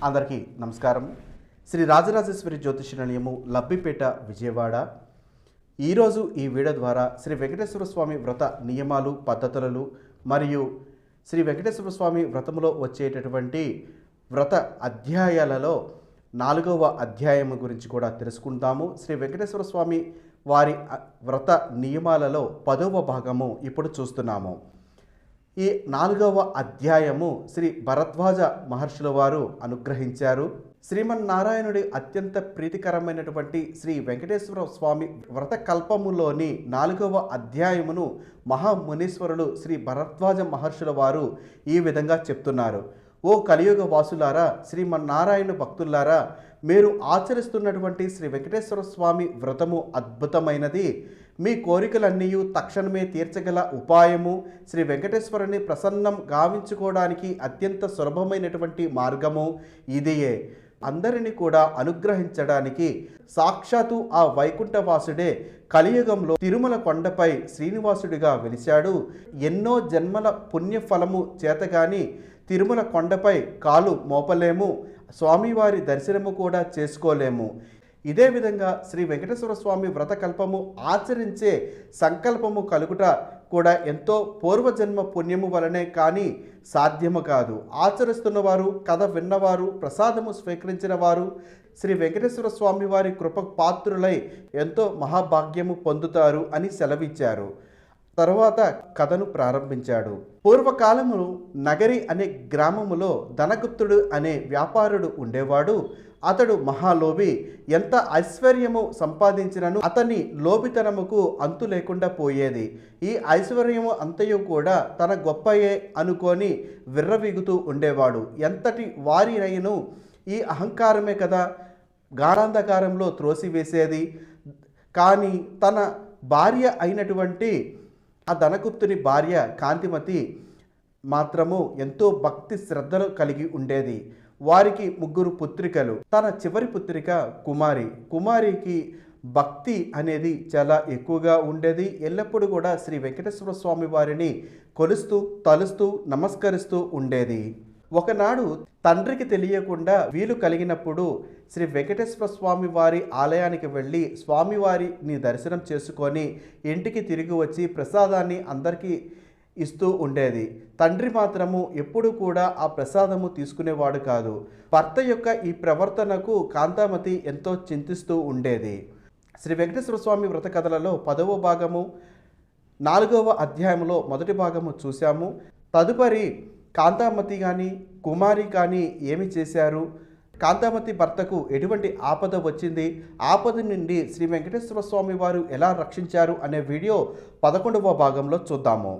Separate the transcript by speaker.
Speaker 1: అందరికీ నమస్కారం. శ్రీ రాజరాజేశ్వరి జ్యోతిష నిలయము లబ్బిపేట విజయవాడ. ఈరోజు ఈ వీడియో ద్వారా శ్రీ వెంకటేశ్వర స్వామి వ్రత నియమాలు, పద్ధతులు మరియు శ్రీ వెంకటేశ్వర స్వామి వ్రతములో వచ్చేటటువంటి వ్రత అధ్యాయాలలో 4వ అధ్యాయం గురించి కూడా తెలుసుకుంటాము. శ్రీ వెంకటేశ్వర స్వామి వారి వ్రత నియమాలలో 10వ భాగము ఇప్పుడు చూస్తున్నాము. ఈ 4వ అధ్యాయము శ్రీ భరద్వాజ మహర్షుల వారు అనుగ్రహించారు. శ్రీమన్నారాయణుడి అత్యంత ప్రీతికరమైనటువంటి శ్రీ వెంకటేశ్వర స్వామి వ్రత కల్పములోని 4వ అధ్యాయమును మహామునీశ్వరులు శ్రీ భరద్వాజ మహర్షుల వారు ఈ విధంగా చెప్తున్నారు. ఓ కలియుగ వాసులారా, శ్రీమన్నారాయణ భక్తులారా, మీరు ఆచరిస్తున్నటువంటి శ్రీ వెంకటేశ్వర స్వామి వ్రతము అద్భుతమైనది. మీ కోరికలన్నీ తక్షణమే తీర్చగల ఉపాయము, శ్రీ వెంకటేశ్వరుని ప్రసన్నం గావించుకోవడానికి అత్యంత సులభమైనటువంటి మార్గము ఇదియే. అందరినీ కూడా అనుగ్రహించడానికి సాక్షాత్తు ఆ వైకుంఠవాసుడే కలియుగంలో తిరుమల కొండపై శ్రీనివాసుడిగా వెలిశాడు. ఎన్నో జన్మల పుణ్యఫలము చేతగాని తిరుమల కొండపై కాలు మోపలేము, స్వామివారి దర్శనము కూడా చేసుకోలేము. ఇదే విధంగా శ్రీ వెంకటేశ్వర స్వామి వ్రతకల్పము ఆచరించే సంకల్పము కలుగుట కూడా ఎంతో పూర్వజన్మ పుణ్యము వలనే కానీ సాధ్యము కాదు. ఆచరిస్తున్నవారు, కథ విన్నవారు, ప్రసాదము స్వీకరించిన వారు శ్రీ వెంకటేశ్వర స్వామి వారి కృపకు పాత్రులై ఎంతో మహాభాగ్యము పొందుతారు అని సెలవిచ్చారు. తరువాత కథను ప్రారంభించాడు. పూర్వకాలము నగరి అనే గ్రామములో ధనగుప్తుడు అనే వ్యాపారుడు ఉండేవాడు. అతడు మహాలోభి. ఎంత ఐశ్వర్యము సంపాదించినను అతని లోభితనముకు అంతు లేకుండా పోయేది. ఈ ఐశ్వర్యము అంతయు కూడా తన గొప్పయే అనుకొని విర్రవీగుతూ ఉండేవాడు. ఎంతటి వారినైను ఈ అహంకారమే కదా గాఢాంధకారంలో త్రోసివేసేది. కానీ తన భార్య అయినటువంటి ఆ ధనగుప్తుని భార్య కాంతిమతి మాత్రము ఎంతో భక్తి శ్రద్ధలు కలిగి ఉండేది. వారికి 3 పుత్రికలు. తన చివరి పుత్రిక కుమారికి భక్తి అనేది చాలా ఎక్కువగా ఉండేది. ఎల్లప్పుడూ కూడా శ్రీ వెంకటేశ్వర స్వామి వారిని కొలుస్తూ, తలుస్తూ, నమస్కరిస్తూ ఉండేది. ఒకనాడు తండ్రికి తెలియకుండా వీలు కలిగినప్పుడు శ్రీ వెంకటేశ్వర స్వామి వారి ఆలయానికి వెళ్ళి స్వామివారిని దర్శనం చేసుకొని ఇంటికి తిరిగి వచ్చి ప్రసాదాన్ని అందరికీ ఇస్తూ ఉండేది. తండ్రి మాత్రము ఎప్పుడు కూడా ఆ ప్రసాదము తీసుకునేవాడు కాదు. భర్త యొక్క ఈ ప్రవర్తనకు కాంతామతి ఎంతో చింతిస్తూ ఉండేది. శ్రీ వెంకటేశ్వర స్వామి వ్రత కథలలో 10వ భాగము 4వ అధ్యాయంలో మొదటి భాగము చూశాము. తదుపరి కాంతామతి కానీ కుమారి కానీ ఏమి చేశారు, కాంతామతి భర్తకు ఎటువంటి ఆపద వచ్చింది, ఆపద నుండి శ్రీ వెంకటేశ్వర స్వామి వారు ఎలా రక్షించారు అనే వీడియో 11వ భాగంలో చూద్దాము.